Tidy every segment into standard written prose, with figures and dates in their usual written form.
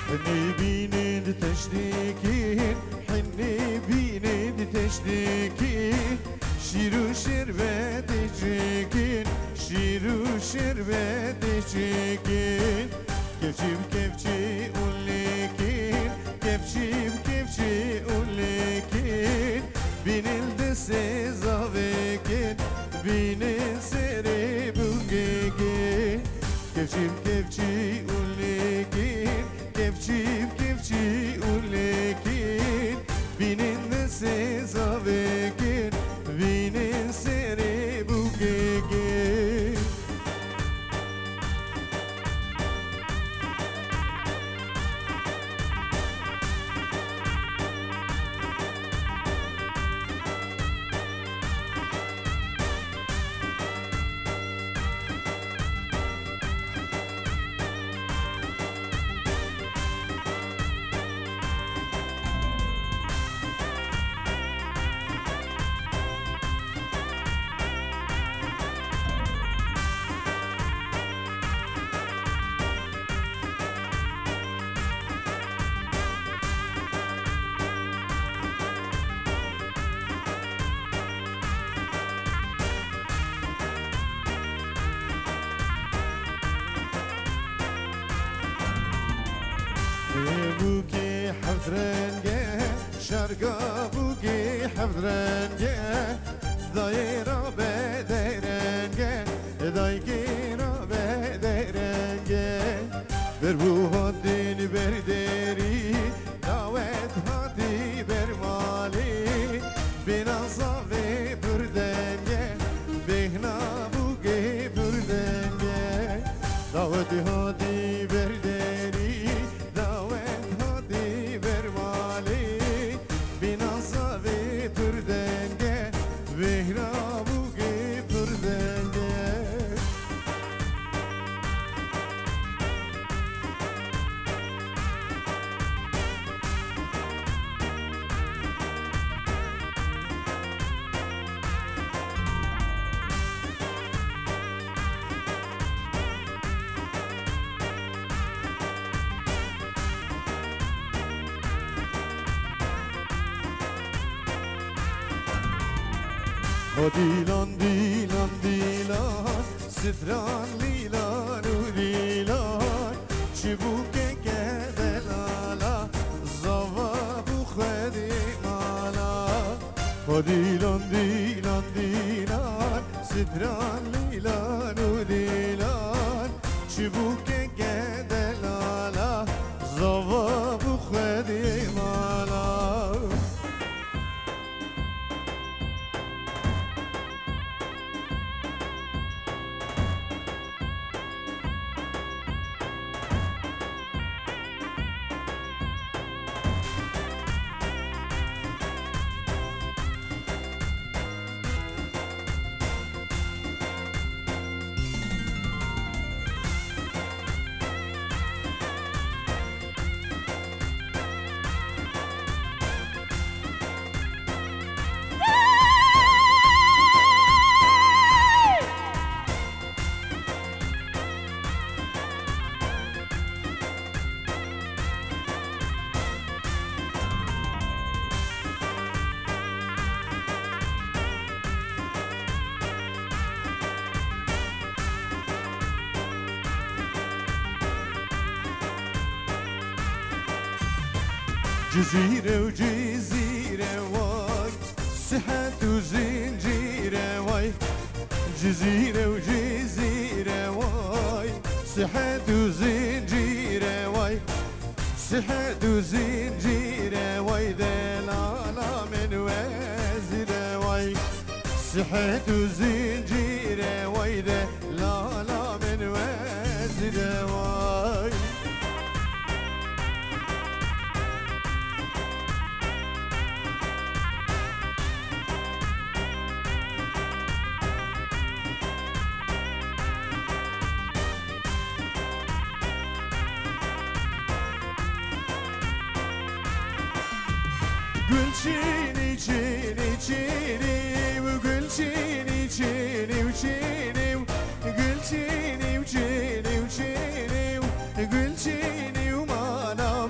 حني بيني تشتكين حني بيني تشتكين شيرو شربت تشكين شيرو شربت تشكين كيفشي بكيفشي قولكين كيفشي بكيفشي قولكين بين الدسي زافكين بين السري بوكيكين كيفشي بكيفشي قولكين كيفشي بكيفشي قولكين بين الدسي زافكين بين السري بوكيكين بوكي حفظ رنجه شرقا بوكي حفظ رنجه دايرة بدرنجه دايرة بدرنجه بربو هاتين بردري دعوت هاتي برمالي بنا صافي بردنجه بهنا بوكي بردنجه دعوت هاتي بردري ديلان ديلان ديلان ستران ليلان وديلان شبوكك دلالا زواب خدي مالا ديلان ديلان ديلان ستران ليلان وديلان شبوكك دلالا زواب خدي مالا جزيرة وجزيرة واي سحت وزنجيرة واي جزيرة وجزيرة واي سحت وزنجيرة واي سحت وزنجيرة واي دلالا من وزيرة واي سحت وزنجيرة واي دلالا من وزيرة واي Gül çini çini çini gül çini çini çini gül çini çini çini gül çini mana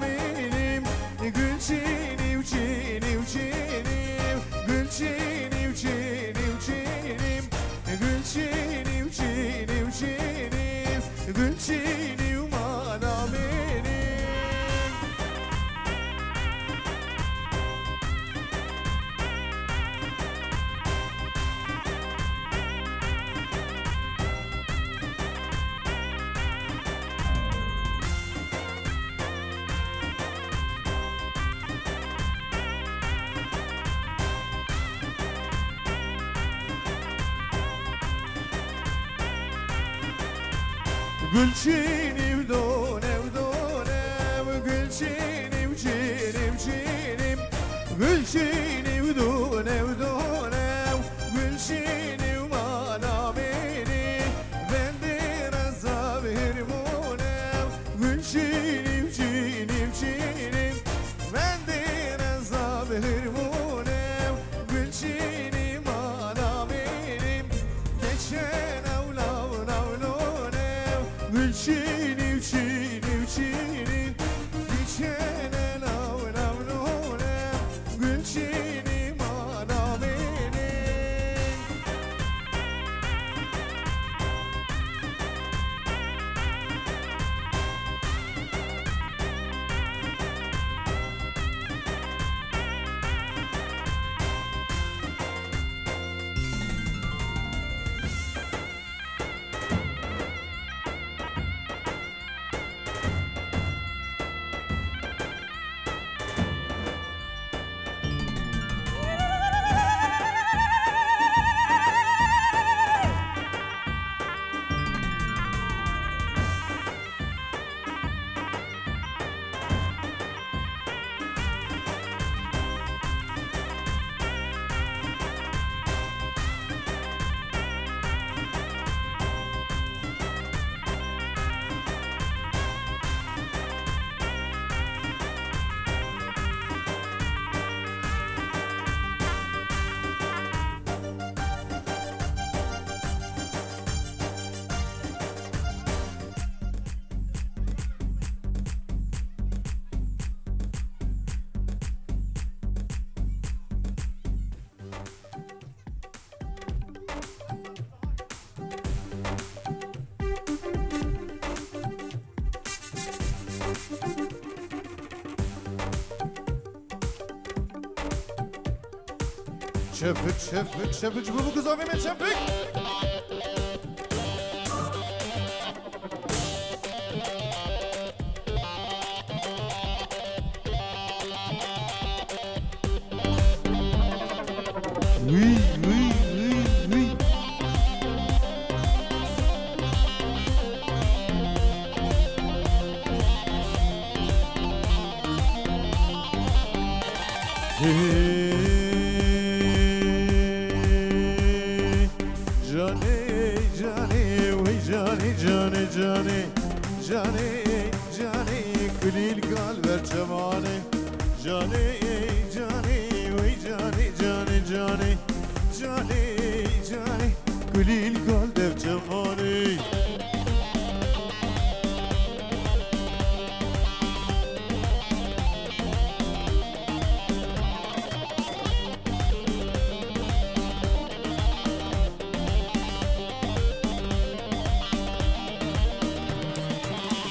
گلچینی و دونه و دونه و گلچینی و چینی و چینیم گلچینی و دونه و دونه و گلچینی و مانا بینی بندی رزا بهرمونه گلچینی و چینی و چینیم بندی رزا بهرمونه گلچینی مانا بینیم geçen Gülçini uçini uçini Geçene lav lav lone Gülçini mana beni Çöpük çöpük çöpük bu kız abime çöpük Oui oui oui oui جانی کلیل قلب جوانی جانی وی جانی کلیل قلب جوانی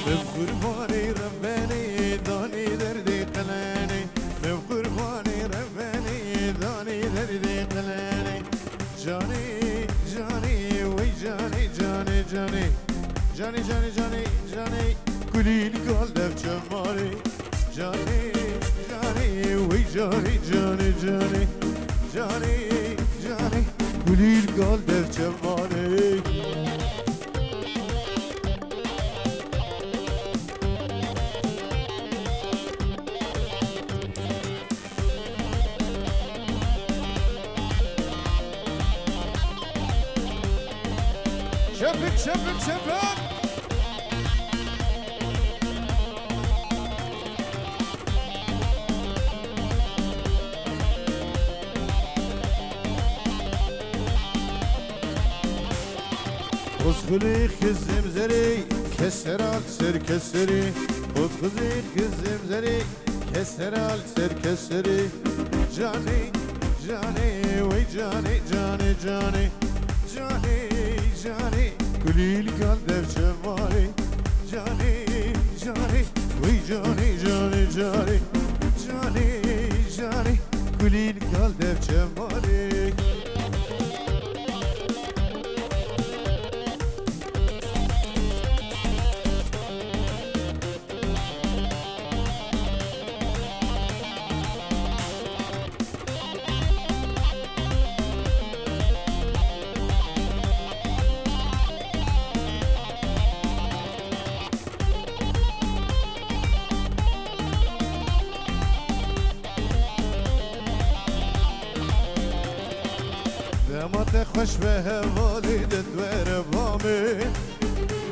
من قربانی ربانی دانی دردی قلانی من قربانی ربانی دانی دردی قلانی جانی وی جانی کلیل قلب جمالی جانی وی جانی کلیل قلب جمالی Çöpük Uzguli kızım zeri keser al ser keseri Uzguli kızım zeri keser al ser keseri Cani vay cani Kulil kalder cemali Cani vay cani Kulil kalder cemali خوش به والدت وربامه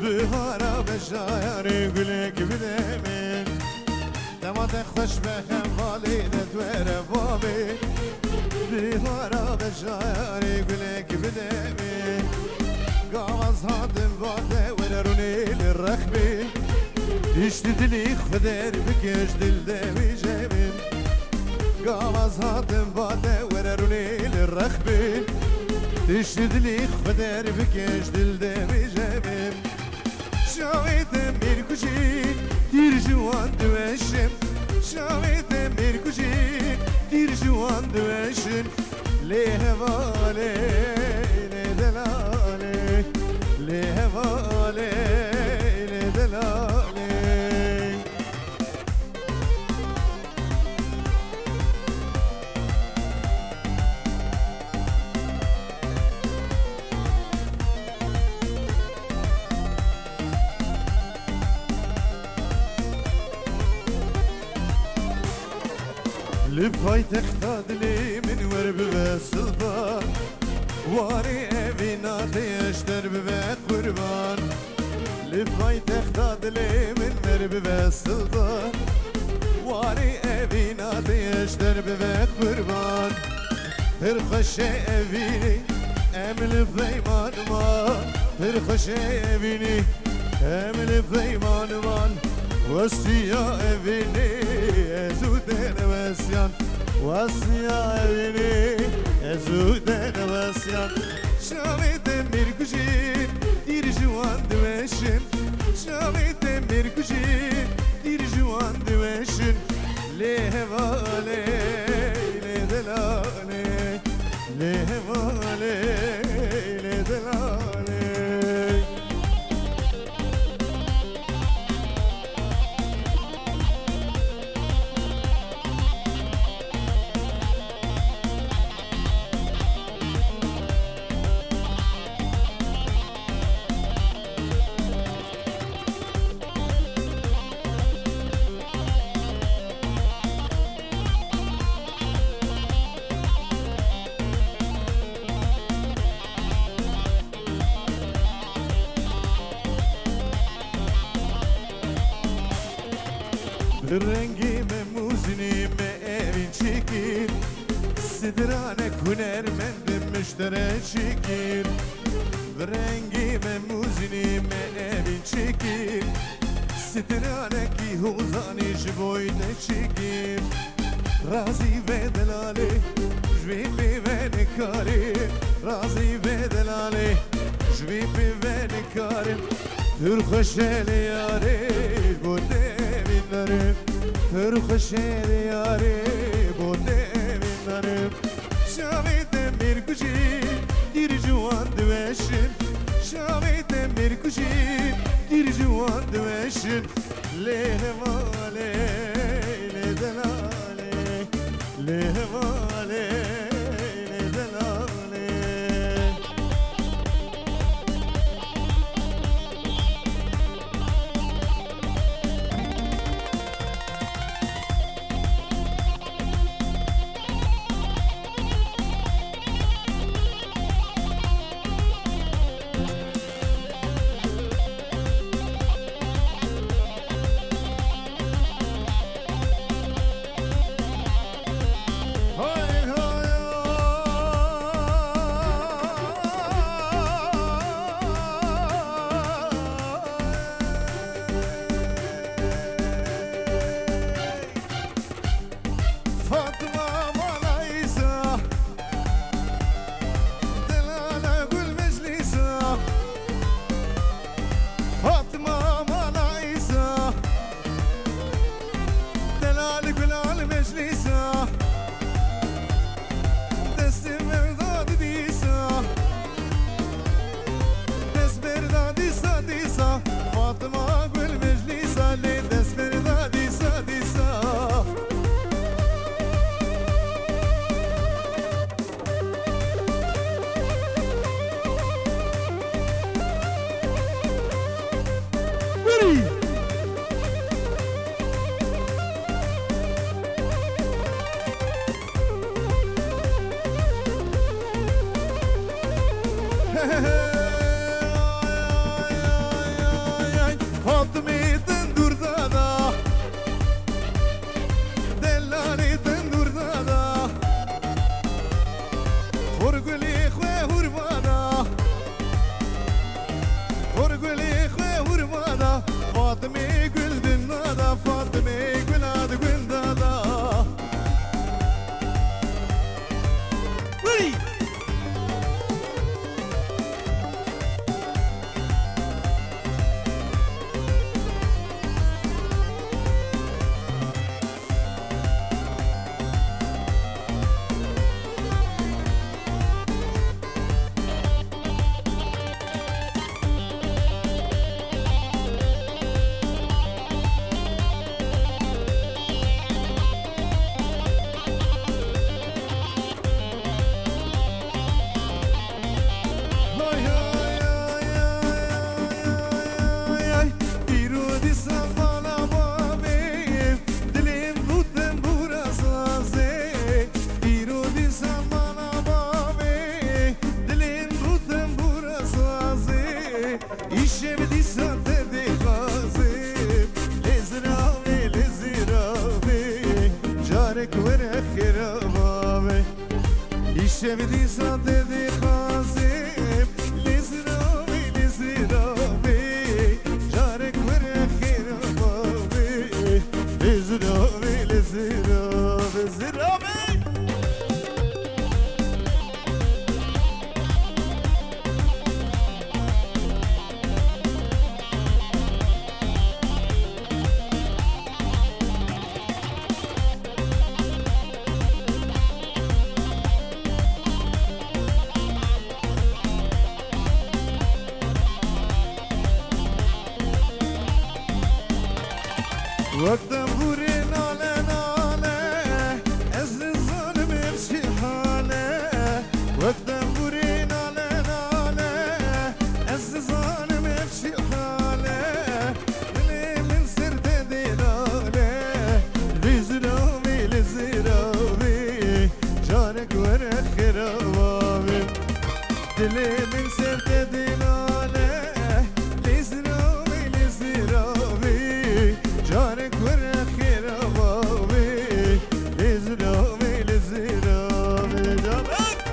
بهارا بشایاری گلک بدمین دمات خوش به والدت وربامه بهارا بشایاری گلک بدمین قاوز هاتم باده وررونی للرخبه اشتدلي خدر بكش دل دمي جميل قاوز هاتم باده ورروني للرخبه اشتدلي خدر بكش دل دمي جميل شاويتم ميركوشي دير جوان دوشم شاويتم ميركوشي دير جوان دوشم ليه هوالي ليه دلالي ليه هوالي ليه دلالي لبهاي تختاد لي من ورب بسلطان واري ابينا تيشتر ببيت قربان لبهاي تختاد لي من ورب بسلطان واري ابينا تيشتر ببيت قربان ترخش ابيني امل فيمان ما ترخش ابيني امل فيمان مان وسيا ابيني ازودن وسيان وسيا ابيني ازودن وسيان شامت ميركوشين دير جوان دوشن شامت ميركوشين دير جوان دوشن ليه والي ليه دلالي ليه والي ليه دلالي رنگی مموزنی مئوین چکیر سدرانک هنرمند مشتره چکیر رنگی مموزنی مئوین چکیر سدرانکی حوزانی جبوید چکیر رازی و دلاله جوی و نکاری رازی و دلاله جوی و نکاری در خوشل یاری بوده دارم تر خوشی دیاری بوده من دارم شامیدم میرکوشی دیر جوان دوشن شامیدم میرکوشی دیر جوان دوشن لیه ماله لی دلاله لیه ماله لی دلاله جارك ورخر بابي الشبدي صددي خازم لزرامي لزرامي جارك ورخر بابي لزرامي لزرامي زرامي وقتم بوری ناله ناله از ظالم ارشی حاله وقتم بوری ناله ناله از ظالم ارشی حاله دلی من سرد دیلاله لزرامی لزرامی جانک ور خرابی دلی من سرد دیلاله لزرامی لزرامی جانك ورخير بابي لزرامي لزرامي جانك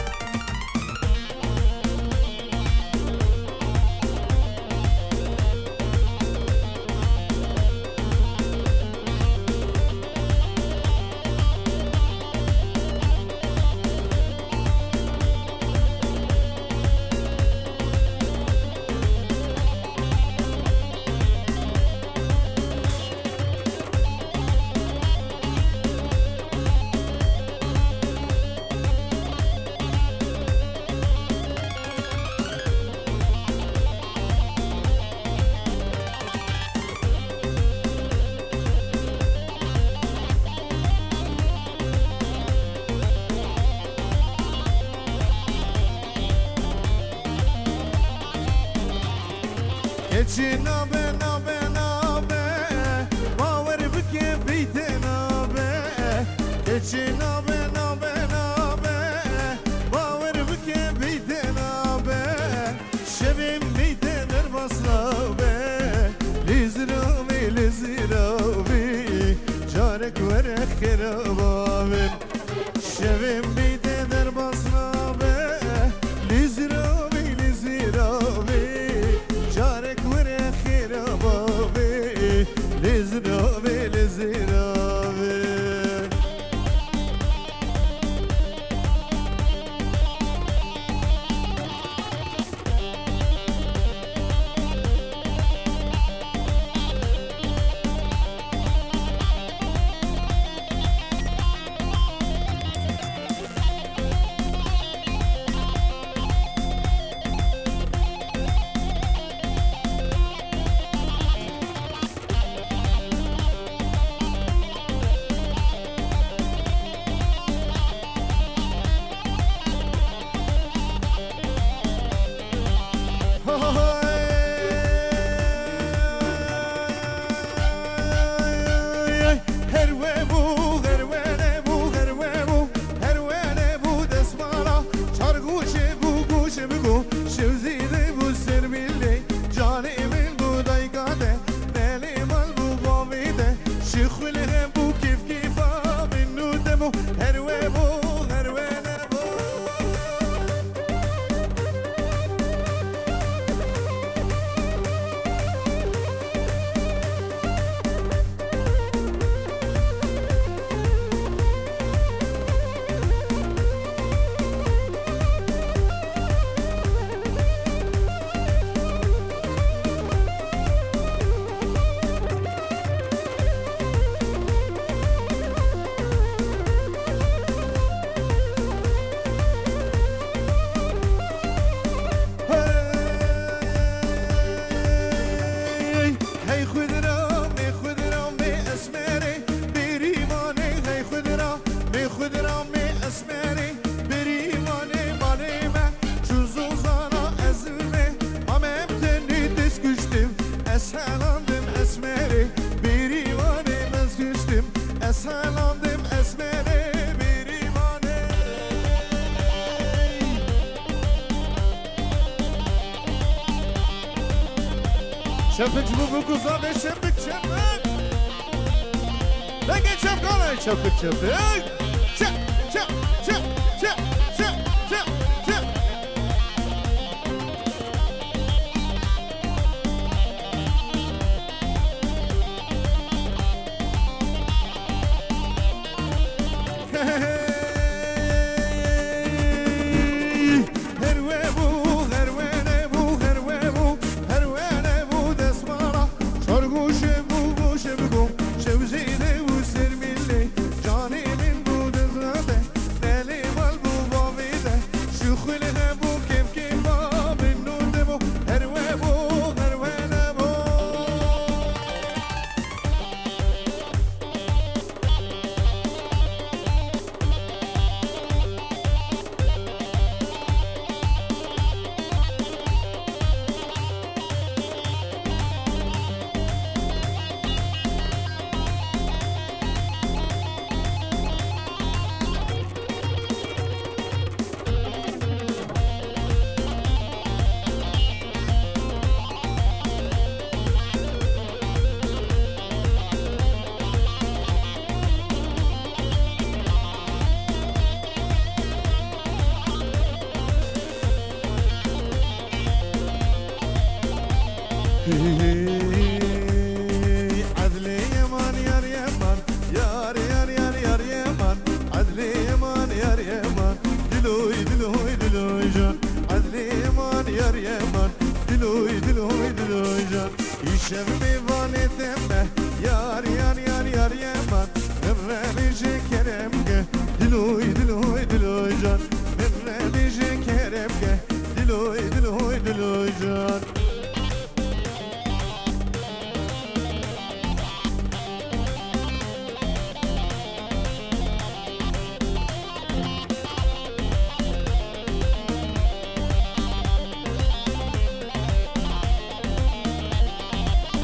keçi nabe nabe nabe باور بکه بیت نابه keçi nabe nabe nabe باور بکه بیت نابه شبیم بیت در بسلابه لزرامی لزرامی جارک ور خرابه شبیم بیت در بسلابه لزرامی لزرامی جارك ورخير بابي لزرابي لزرابي شبك بوبو قصاب شبك شبك بگه چپ کنه چپ چپ چپ چپ چپ چپ چپ چپ چپ عدلي يمان يار يمان يار يار يار يار يمان عدلي يمان يار يمان دلوي دلوي دلوي جان عدلي يمان يار يمان دلوي دلوي دلوي جان يشم ميواني تمه يار يار يار يار يمان مرمي كرمك دلوي دلوي دلوي جان مرمي كرمك دلوي دلوي دلوي جان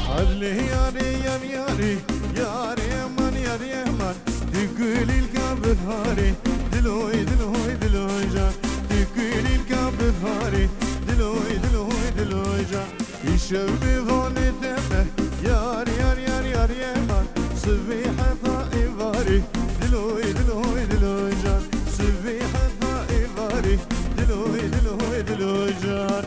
عدلي ياري يار ياري يار يمان يار يمان تقولي الكعب هاري دلوي دلوي دلوي جان تقولي الكعب هاري دلوي دلوي دلوي جان يشوفي فاني تمه يار يار يار يار يمان صبيحة طائفاري دلوي دلوي دلوي جان صبيحة طائفاري دلوي دلوي دلوي جان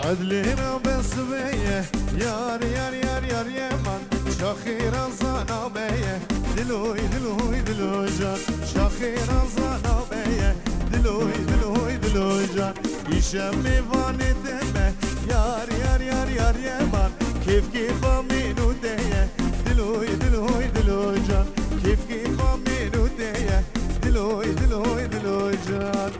عدلينا بس بيه يار يار يار يار يمان شاخيرا زانا بيه دلوي دلوي دلوي جان شاخيرا زانا بيه دلوي دلوي دلوي جان يشمي فاني دمه يار يار يار يار يمان كيف كيف امينو ديه دلوي دلوي دلوي جان كيف كيف امينو ديه دلوي دلوي دلوي جان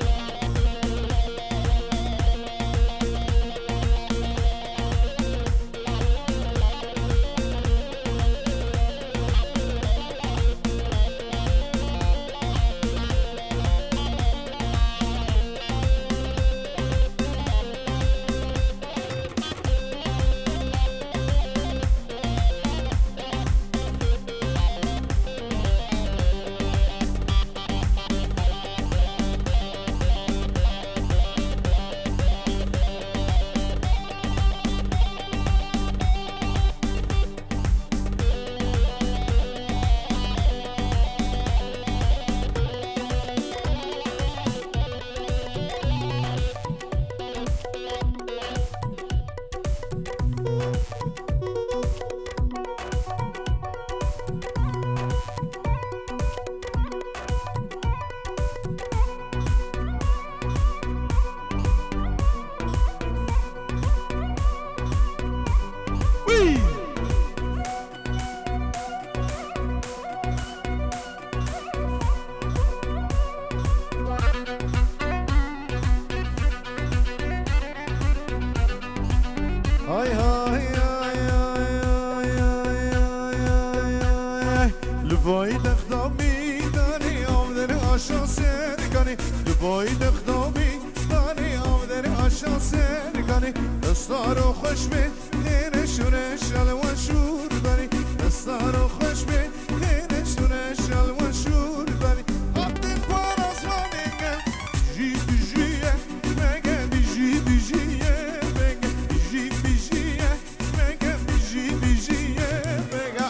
Hay hay hay hay hay hay hay hay Lübay dıkdami dani avderi aşağı sergani Lübay dıkdami dani avderi aşağı sergani Dastaro hoş mi hene şune şal ve şur dani Dastaro hoş mi hene şune şal ve şur dani Abdin paras vanenge Jib jiye mege biji bijiye mege Jib bijiye mege biji bijiye mege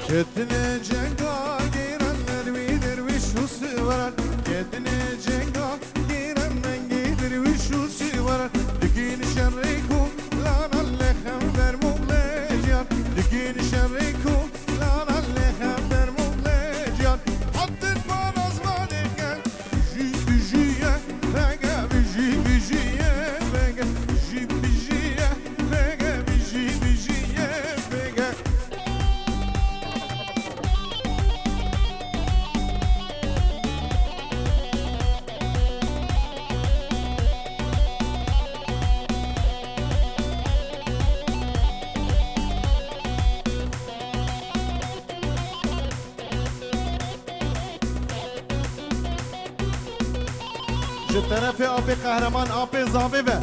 Ketine cenga girenler mi derviş husu varan Ketine cenga girenler mi derviş husu varan Dikin şerriku lan allehem der muğleciyan Dikin şerriku lan allehem der muğleciyan Haddin paraz valim gel Biji bijiye Vege biji bijiye Vege biji bijiye Vege biji bijiye Vege ji terefê apê qehreman apê zavê ve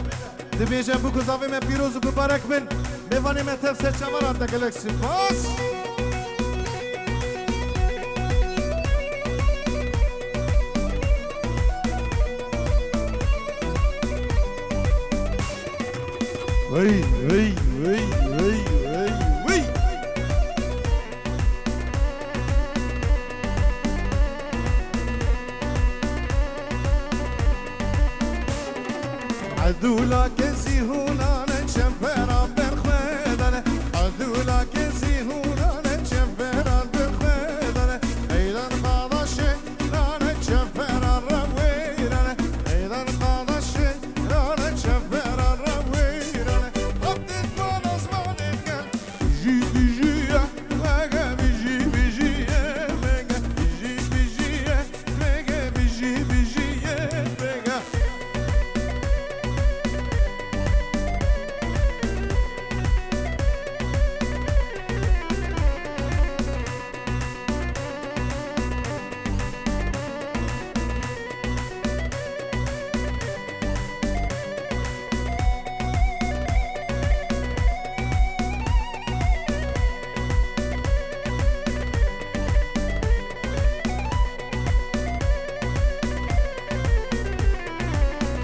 dibêje bû ku zavê me pîroz û bibarek bin mêvanê me tev serçevaran te gelek spas Vey vey vey vey vey vey عدولا كزي هونا نشفر بالخدنا عدولا كزي هونا نشفر بالخدنا ايضا قادش لا نشفر الرويرنا ايضا قادش لا نشفر الرويرنا قدت فانس مالك جي بيجي ماغا بيجي بيجي ماغا بيجي بيجي ماغا بيجي بيجي ماغا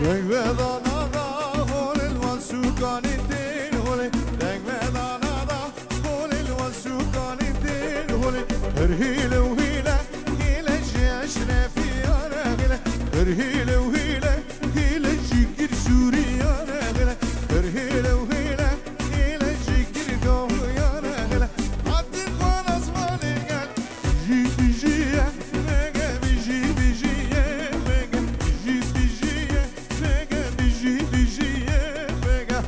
Denk vedana da holil wasukani tin hole Denk vedana da holil wasukani tin hole Her hile u hile hile jeşne fiyane hile Her hile u hile hile jikir suriyane hile Her hile u hile hile jikir gohyane hile Haddin panas mali gel Jik bijiye mege biji bijiye mege biji bijiye mege biji bijiye mege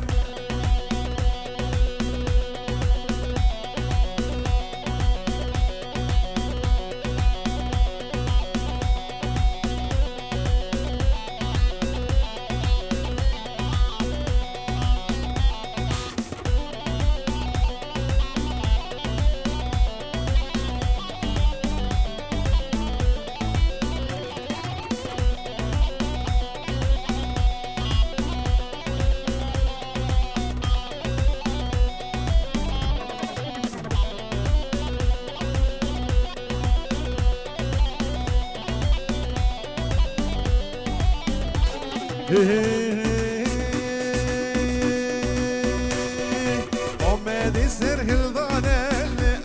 آمدی سرهلدانه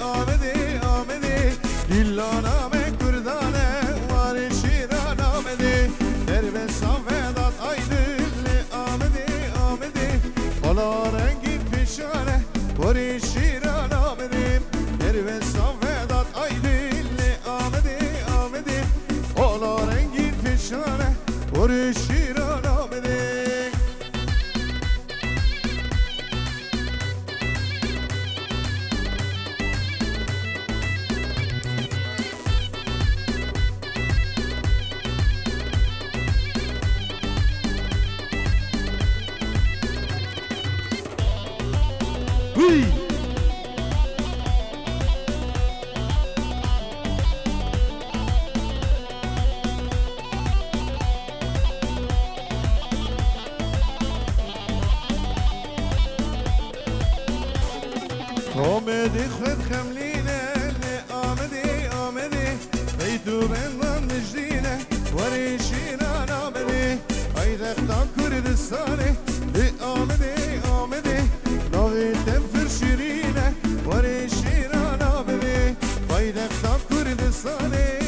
آمدی آمدی دیلانه من کردانه واری شیران آمدی در به صفدات آیدل آمدی آمدی بالا رنگی پیش وری شیران آمدیم گروه صافدات ایدیلی آمده آمده اولا رنگین فشانه وری شیران آمده آمدی خود خملینه آمدی آمدی بیتو بندم نجدینه وری شیران آمدی ای دختان کردستانه آمدی آمدی ناوی تنفر شیرینه وری شیران آمدی ای دختان کردستانه